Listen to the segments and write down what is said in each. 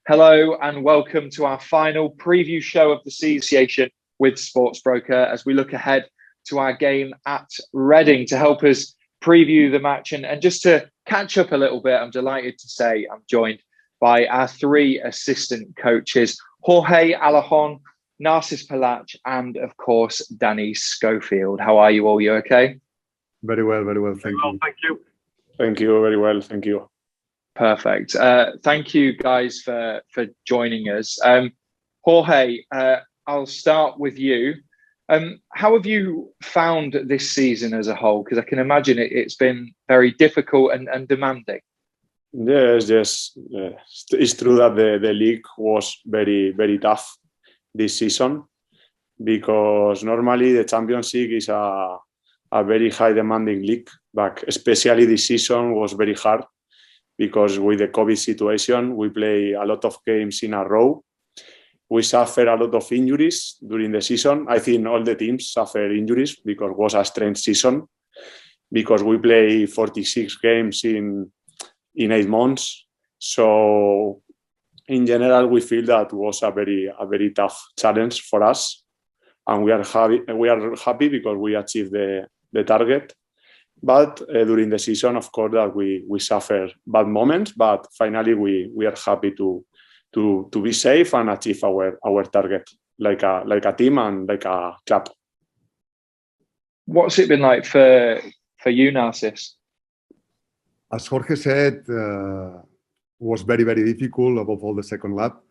Hello and welcome to our final preview show of the season with Sportsbroker as we look ahead to our game at Reading. To help us preview the match and just to catch up a little bit, I'm delighted to say I'm joined by our three assistant coaches, Jorge, Alarcón, Narcís, Pèlach, and of course, Danny Schofield. How are you all? You okay? Very well. Thank you. Thank you. Thank you. Very well. Thank you. Perfect. Thank you guys for joining us. Jorge, I'll start with you. How have you found this season as a whole? Because I can imagine it's been very difficult and demanding. Yes. It's true that the league was very, very tough this season because normally the Championship is a very high demanding league, but especially this season was very hard because with the COVID situation, we play a lot of games in a row. We suffer a lot of injuries during the season. I think all the teams suffer injuries because it was a strange season because we play 46 games in 8 months. So in general, we feel that was a very tough challenge for us. And we are happy because we achieved the target. But during the season, of course, that we suffer bad moments. But finally, we are happy to be safe and achieve our target like a team and like a club. What's it been like for you, Narcís? As Jorge said, was very, very difficult above all the second lap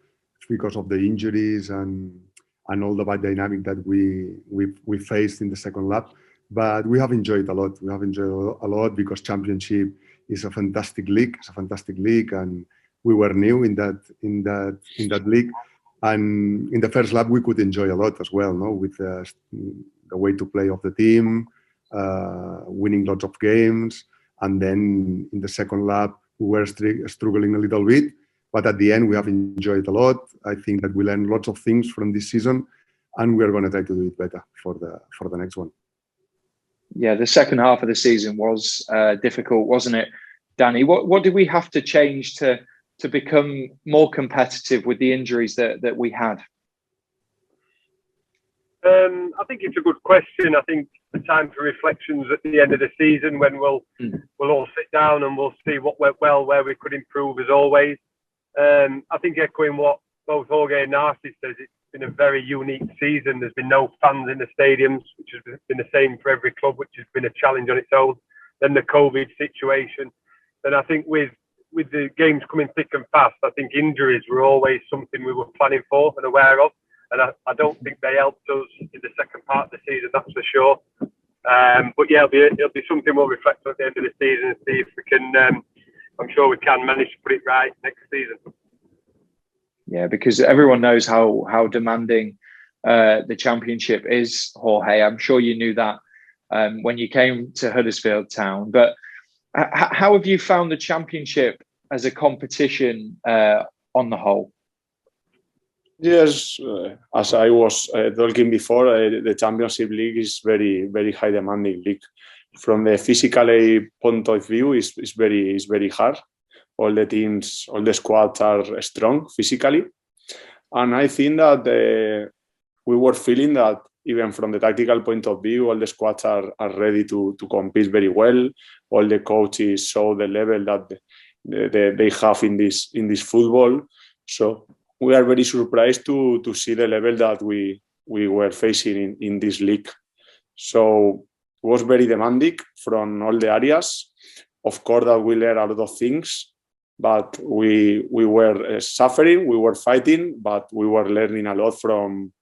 because of the injuries and all the bad dynamic that we faced in the second lap. But we have enjoyed a lot. We have enjoyed a lot because Championship is a fantastic league. It's a fantastic league, and we were new in that league. And in the first lap, we could enjoy a lot as well, no? With the way to play of the team, winning lots of games. And then in the second lap, we were struggling a little bit. But at the end, we have enjoyed a lot. I think that we learned lots of things from this season, and we are going to try to do it better for the next one. Yeah, the second half of the season was difficult, wasn't it, Danny? What did we have to change to become more competitive with the injuries that we had? I think it's a good question. I think the time for reflections at the end of the season when we'll all sit down and we'll see what went well, where we could improve as always. I think echoing what both Jorge and Narcís says, it's been a very unique season. There's been no fans in the stadiums, which has been the same for every club, which has been a challenge on its own. Then the COVID situation. And I think with the games coming thick and fast, I think injuries were always something we were planning for and aware of. And I don't think they helped us in the second part of the season, that's for sure. But yeah, it'll be something we'll reflect on at the end of the season and see if we can, I'm sure we can manage to put it right next season. Yeah, because everyone knows how demanding the Championship is, Jorge. I'm sure you knew that when you came to Huddersfield Town. But how have you found the Championship as a competition on the whole? Yes, as I was talking before, the Championship League is very, very high demanding league. From the physical point of view, it's very hard. All the teams, all the squads are strong physically. And I think that we were feeling that even from the tactical point of view, all the squads are ready to compete very well. All the coaches show the level that they have in this football. So we are very surprised to see the level that we were facing in this league. So it was very demanding from all the areas. Of course, that we learned a lot of things, but we were suffering, we were fighting, but we were learning a lot from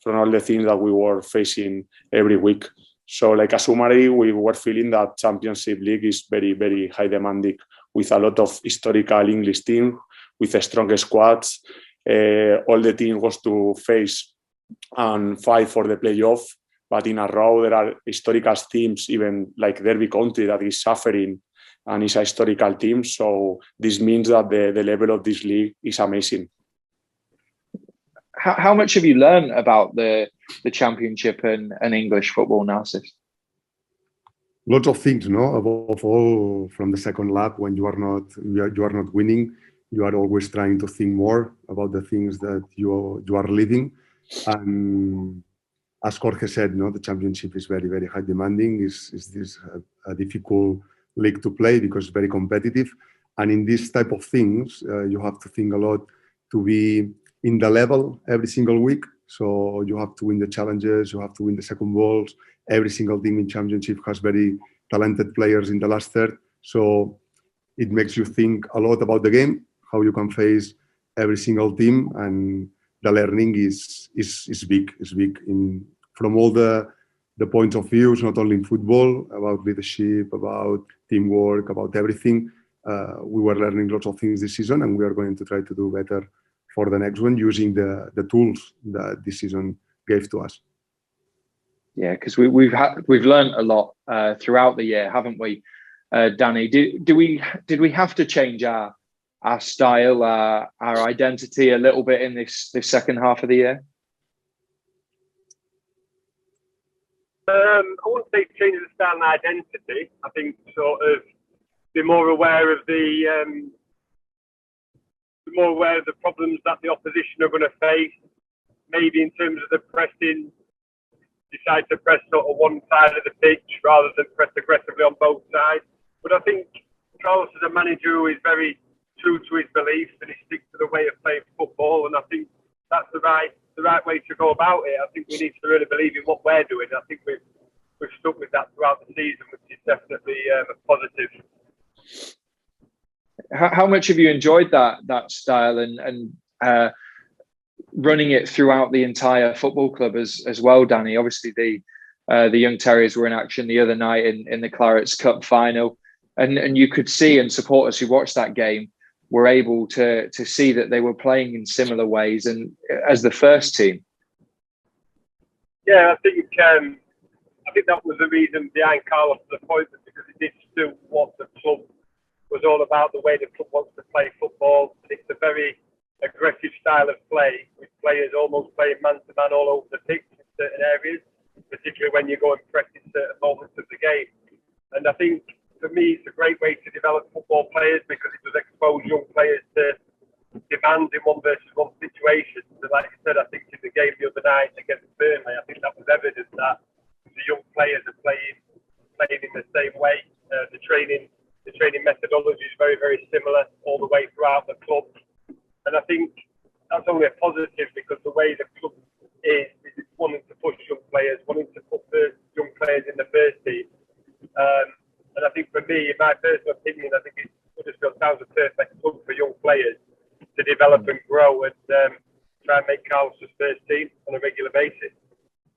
all the things that we were facing every week. So like a summary, we were feeling that Championship League is very, very high demanding with a lot of historical English teams, with the strongest squads. All the team was to face and fight for the playoff, but in a row there are historical teams, even like Derby County, that is suffering and is a historical team. So this means that the level of this league is amazing. How much have you learned about the Championship and English football, Narcís? Lots of things, no? Above all, from the second lap, when you are not winning, you are always trying to think more about the things that you are living. And as Jorge said, no, the championship is very, very high demanding. Is this a difficult league to play because it's very competitive. And in this type of things, you have to think a lot to be in the level every single week. So you have to win the challenges, you have to win the second balls. Every single team in championship has very talented players in the last third. So it makes you think a lot about the game, how you can face every single team, and the learning is big. It's big from all the points of views, not only in football, about leadership, about teamwork, about everything. We were learning lots of things this season, and we are going to try to do better for the next one using the tools that this season gave to us. Yeah, because we've learned a lot throughout the year, haven't we, Danny? Did we have to change our style, our identity a little bit in this second half of the year? I wouldn't say change the style and identity. I think sort of be more aware of the problems that the opposition are going to face. Maybe in terms of the pressing, decide to press sort of one side of the pitch rather than press aggressively on both sides. But I think Carlos is a manager who is very true to his beliefs and he sticks to the way of playing football. And I think that's the right way to go about it. I think we need to really believe in what we're doing. I think we've stuck with that throughout the season, which is definitely a positive. How much have you enjoyed that style and running it throughout the entire football club as well, Danny? Obviously, the Young Terriers were in action the other night in the Clarets Cup final, and you could see, and supporters who watched that game were able to see that they were playing in similar ways and as the first team. Yeah, I think that was the reason behind Carlos' appointment, because it did suit what the club was all about, the way the club wants to play football. It's a very aggressive style of play, with players almost playing man-to-man all over the pitch in certain areas, particularly when you go and press in certain moments of the game. And I think, for me, it's a great way to develop football players, because it does expose young players to demand in 1 versus 1 situations. And like I said, I think in the game the other night against Burnley, I think that was evident that the young players are playing in the same way. The training methodology is very, very similar all the way throughout the club. And I think that's only a positive, because the way the club is wanting to push young players, wanting to put the young players in the first team. And I think for me, in my personal opinion, I think Huddersfield sounds a perfect club for young players to develop and grow and try and make Carlos' first team on a regular basis.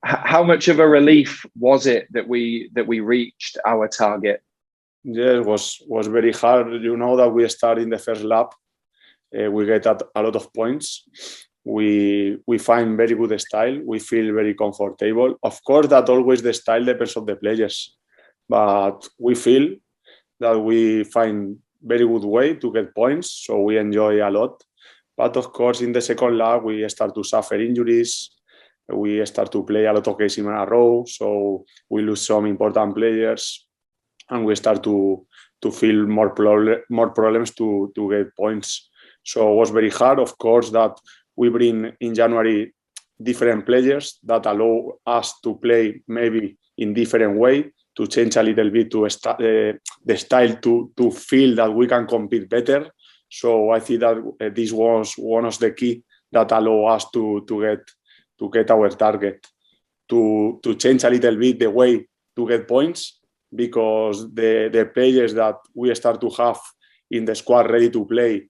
How much of a relief was it that we reached our target? Yeah, it was very hard. You know that we start in the first lap. We get a lot of points. We find very good style. We feel very comfortable. Of course, that always the style depends on the players. But we feel that we find very good way to get points, so we enjoy a lot. But of course, in the second lap, we start to suffer injuries. We start to play a lot of games in a row, so we lose some important players, and we start to feel more problems to get points. So it was very hard. Of course, that we bring in January different players that allow us to play maybe in different way, to change a little bit to the style to feel that we can compete better. So I think that this was one of the key that allow us to get our target, to change a little bit the way to get points, because the players that we start to have in the squad ready to play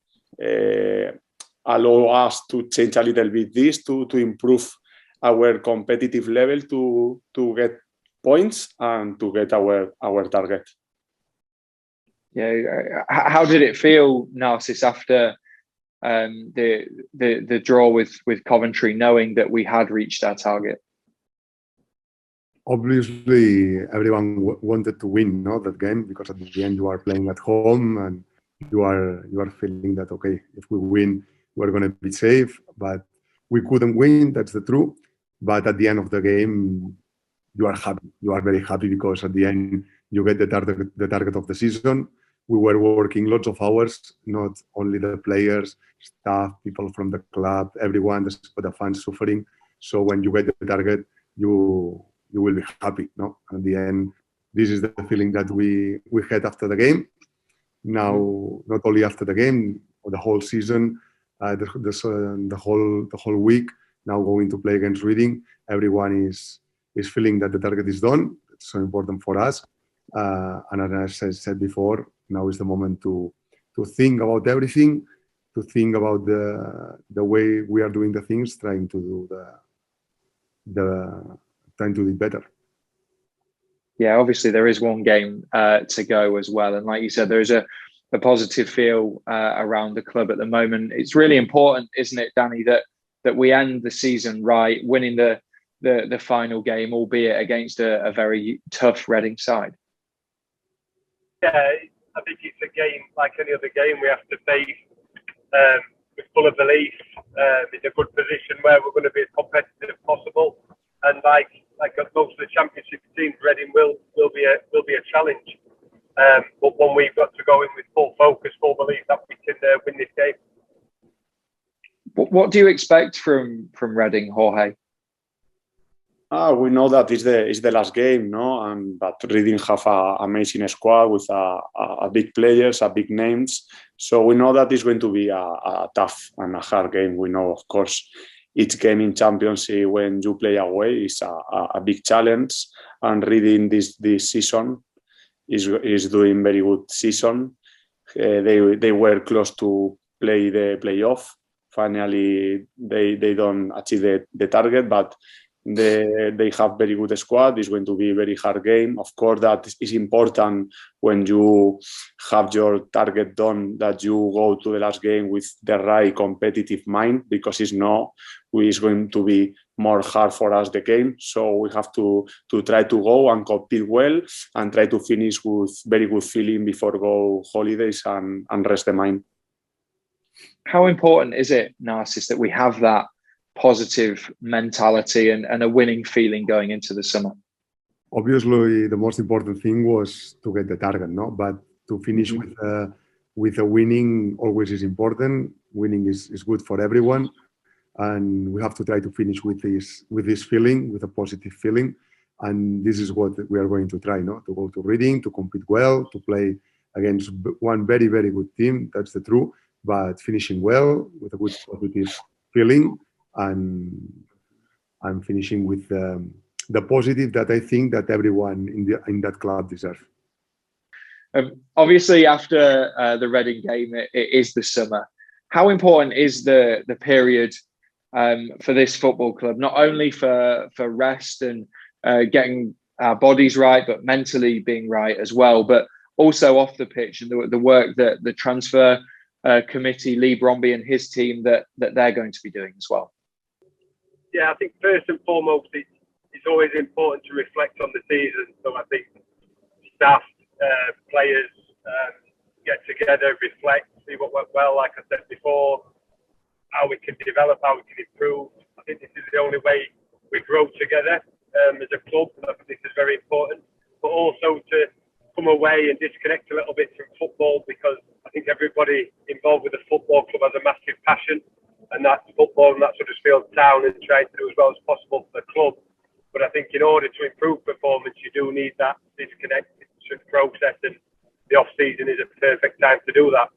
allow us to change a little bit this to improve our competitive level to get points and to get our target. Yeah, how did it feel, Narcís, after the draw with Coventry, knowing that we had reached our target? Obviously, everyone wanted to win, that game, because at the end you are playing at home and you are feeling that, okay, if we win, we're going to be safe. But we couldn't win, that's the truth. But at the end of the game, you are happy. You are very happy, because at the end you get the target of the season. we were working lots of hours, not only the players, staff, people from the club, everyone, the fans suffering. So when you get the target, you will be happy. No, at the end, this is the feeling that we had after the game. Now, not only after the game, or the whole season, the whole week. Now going to play against Reading, everyone is feeling that the target is done. It's so important for us. And as I said before, now is the moment to think about everything, to think about the way we are doing the things, trying to do it better. Yeah, obviously there is one game to go as well, and like you said, there is a positive feel around the club at the moment. It's really important, isn't it, Danny, that we end the season right, winning the final game, albeit against a very tough Reading side. Yeah, I think it's a game like any other game we have to face with full of belief, in a good position where we're going to be as competitive as possible. And like most of the Championship teams, Reading will be a challenge. But one we've got to go in with full focus, full belief that we can win this game. What do you expect from Reading, Jorge? We know that it's the last game, no? But Reading have an amazing squad with a big players, a big names. So we know that it's going to be a tough and a hard game. We know, of course, each game in Championship when you play away is a big challenge. And Reading this season is doing very good season. They were close to play the playoff. Finally, they don't achieve the target, but they have very good squad. It's going to be a very hard game. Of course, that is important when you have your target done, that you go to the last game with the right competitive mind, because it's going to be more hard for us the game. So we have to try to go and compete well and try to finish with very good feeling before go holidays and rest the mind. How important is it, Narcís, that we have that positive mentality and a winning feeling going into the summer? Obviously, the most important thing was to get the target, no? But to finish with a winning always is important. Winning is good for everyone, and we have to try to finish with this feeling, with a positive feeling. And this is what we are going to try, no? To go to Reading, to compete well, to play against one very, very good team. That's the truth. But finishing well with a good positive feeling. And finishing with the positive that I think that everyone in that club deserves. Obviously, after the Reading game, it is the summer. How important is the period for this football club, not only for rest and getting our bodies right, but mentally being right as well, but also off the pitch and the work that the transfer committee, Lee Bromby and his team, that they're going to be doing as well? Yeah, I think first and foremost, it's always important to reflect on the season. So I think staff, players get together, reflect, see what went well, like I said before, how we can develop, how we can improve. I think this is the only way we grow together as a club. I think this is very important. But also to come away and disconnect a little bit from football, because I think everybody involved with the football club has a massive passion. And that's football, and that's Huddersfield Town, and trying to do as well as possible for the club. But I think in order to improve performance, you do need that disconnection process, and the off-season is a perfect time to do that.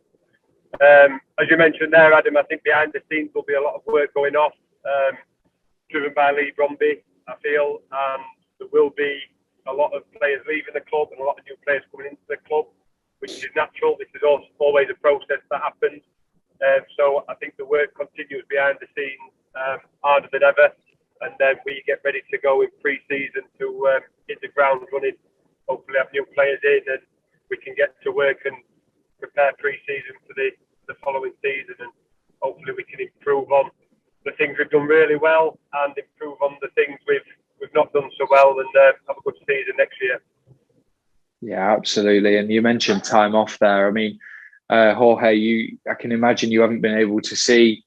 As you mentioned there, Adam, I think behind the scenes will be a lot of work going off, driven by Lee Bromby, I feel, and there will be a lot of players leaving the club and a lot of new players coming into the club, which is natural. This is also always a process that happens. So I think the work continues behind the scenes, harder than ever, and then we get ready to go in pre-season to hit the ground running. Hopefully have new players in, and we can get to work and prepare pre-season for the following season, and hopefully we can improve on the things we've done really well and improve on the things we've not done so well, and have a good season next year. Yeah, absolutely. And you mentioned time off there. I mean, Jorge, I can imagine you haven't been able to see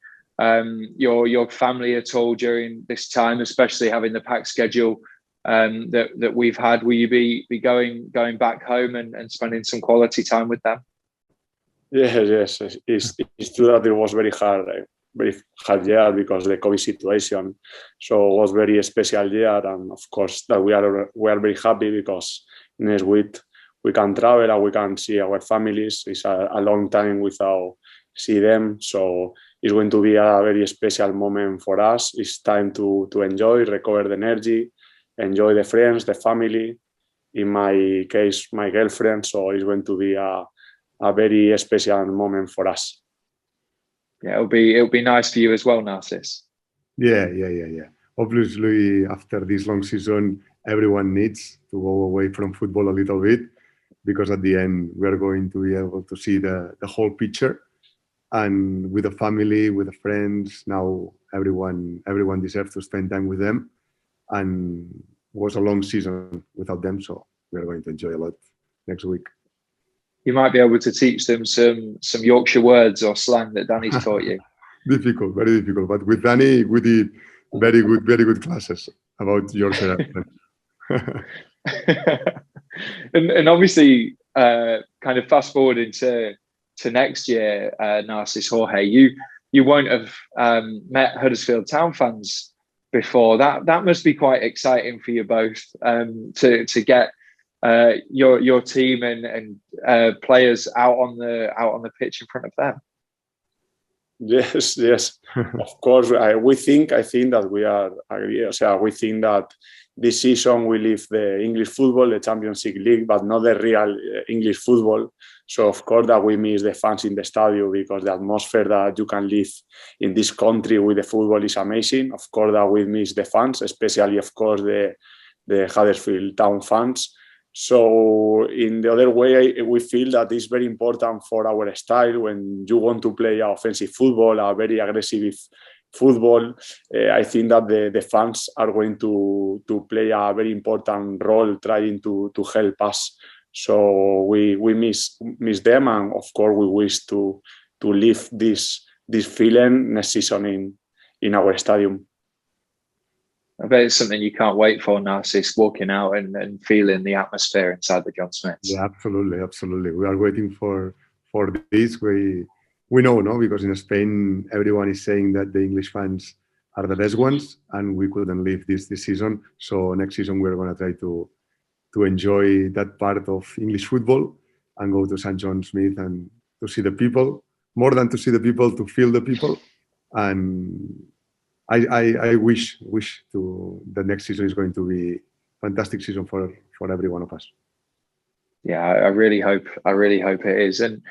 your family at all during this time, especially having the packed schedule that we've had. Will you be going back home and spending some quality time with them? Yes. It's true that it was very hard year because of the COVID situation. So it was very special year, and of course that we are very happy because next week we can travel and we can see our families. It's a long time without see them, so it's going to be a very special moment for us. It's time to enjoy, recover the energy, enjoy the friends, the family. In my case, my girlfriend. So it's going to be a very special moment for us. Yeah, it'll be nice for you as well, Narcís. Yeah. Obviously, after this long season, everyone needs to go away from football a little bit, because at the end we are going to be able to see the whole picture, and with the family, with the friends. Now everyone deserves to spend time with them, and it was a long season without them, so we are going to enjoy a lot next week. You might be able to teach them some Yorkshire words or slang that Danny's taught you. Difficult, very difficult. But with Danny, we did very good classes about Yorkshire. and obviously, kind of fast forwarding to next year, Narcís, Jorge, you won't have met Huddersfield Town fans before. That must be quite exciting for you both, to get your team and players out on the pitch in front of them. Yes. Of course, I think that we are agree. We think that this season we leave the English football, the Championship League, but not the real English football. So of course that we miss the fans in the stadium, because the atmosphere that you can live in this country with the football is amazing. Of course that we miss the fans, especially of course the Huddersfield Town fans. So in the other way, we feel that it's very important for our style. When you want to play offensive football, a very aggressive football, I think that the fans are going to play a very important role trying to help us. So we miss them, and of course we wish to live this feeling next season in our stadium. I bet it's something you can't wait for, Narcís, walking out and feeling the atmosphere inside the John Smiths. Yeah, absolutely. We are waiting for this. We know, no, because in Spain everyone is saying that the English fans are the best ones, and we couldn't live this season. So next season we're going to try to enjoy that part of English football and go to St. John Smith and to see the people, more than to see the people, to feel the people. And I wish the next season is going to be a fantastic season for every one of us. Yeah, I really hope it is. And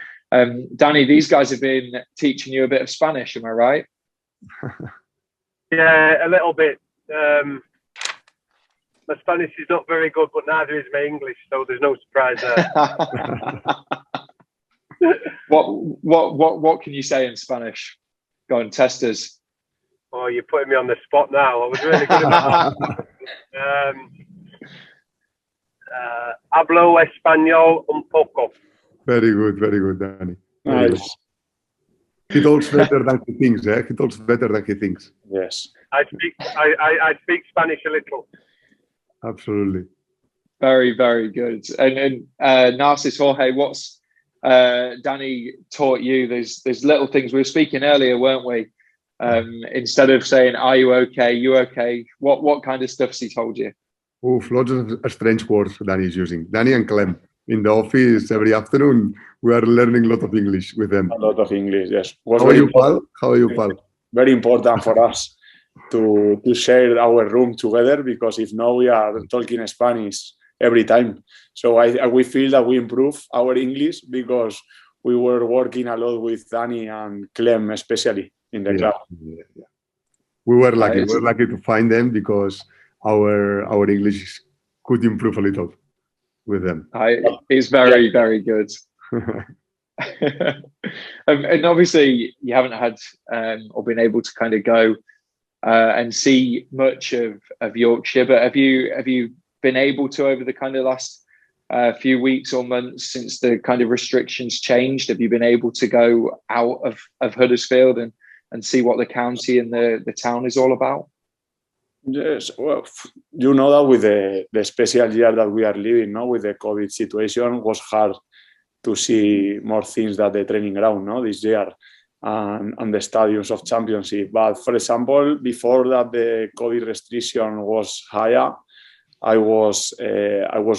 Danny, these guys have been teaching you a bit of Spanish, am I right? Yeah, a little bit. My Spanish is not very good, but neither is my English, so there's no surprise there. What can you say in Spanish? Go on, test us. Oh, you're putting me on the spot now. I was really good at that. Hablo español un poco. Very good, Danny. Nice. He talks better than he thinks. He talks better than he thinks. Yes. I speak Spanish a little. Absolutely. Very good. And Narcís, Jorge, what's Danny taught you? There's little things. We were speaking earlier, weren't we? Instead of saying, "Are you okay? You okay?" What kind of stuff's he told you? Lots of strange words Danny is using. Danny and Clem in the office every afternoon. We are learning a lot of English with them. A lot of English, yes. How are you, pal? Very important for us to share our room together, because if not, we are talking Spanish every time. So we feel that we improve our English because we were working a lot with Danny and Clem, especially in the club. Yeah. We were lucky. We were lucky to find them, because our English could improve a little with them. It's very good. And obviously you haven't had or been able to kind of go and see much of Yorkshire, but have you been able to, over the kind of last few weeks or months since the kind of restrictions changed, have you been able to go out of Huddersfield and see what the county and the town is all about? Yes, well, you know that with the special year that we are living, with the COVID situation, was hard to see more things than the training ground, no, this year, and the stadiums of championship. But for example, before that the COVID restriction was higher, I was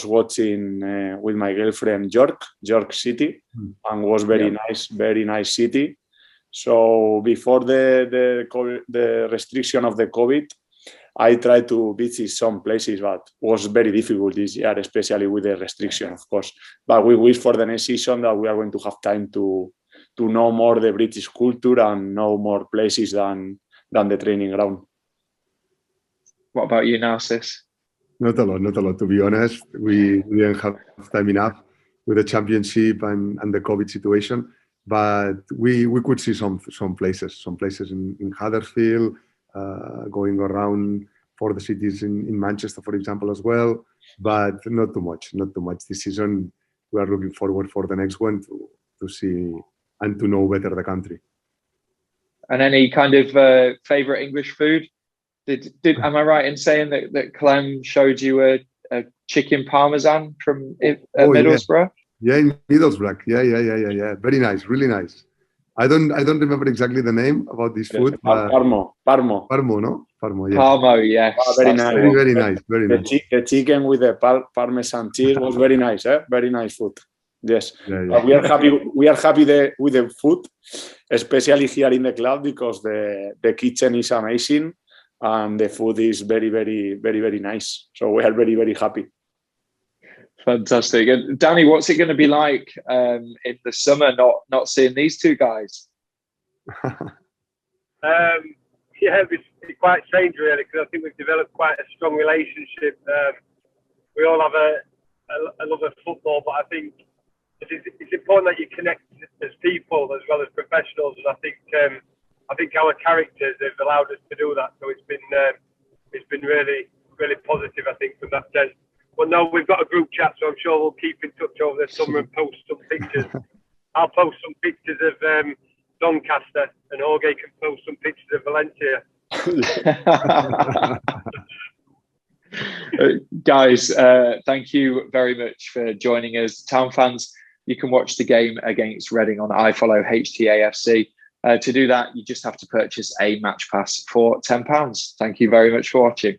watching with my girlfriend York City, and was very nice city. So before the restriction of the COVID, I tried to visit some places, but was very difficult this year, especially with the restriction, of course. But we wish for the next season that we are going to have time to know more the British culture and know more places than the training ground. What about you, Narcís? Not a lot. To be honest, we didn't have time enough with the championship and the COVID situation. But we could see some places in Huddersfield, going around for the cities in Manchester, for example, as well. But not too much this season. We are looking forward for the next one to see and to know better the country. And any kind of favourite English food? Am I right in saying that Clem showed you a chicken parmesan from Middlesbrough? Yeah, in Middlesbrough. Yeah. Very nice, really nice. I don't remember exactly the name about this food. Parmo, no? Parmo, yeah. Parmo, yes. Very nice. Very nice. The chicken with the Parmesan cheese was very nice. Very nice food. Yes. Yeah. We are happy with the food, especially here in the club, because the kitchen is amazing and the food is very, very, very, very nice. So we are very, very happy. Fantastic. And Danny, what's it going to be like in the summer not seeing these two guys? It's quite strange, really, because I think we've developed quite a strong relationship. We all have a love of football, but I think it's important that you connect as people as well as professionals. And I think our characters have allowed us to do that. So it's been really, really positive, I think, from that sense. Well, no, we've got a group chat, so I'm sure we'll keep in touch over the summer and post some pictures. I'll post some pictures of Doncaster, and Jorge can post some pictures of Valencia. Guys, thank you very much for joining us. Town fans, you can watch the game against Reading on iFollow HTAFC. To do that, you just have to purchase a match pass for £10. Thank you very much for watching.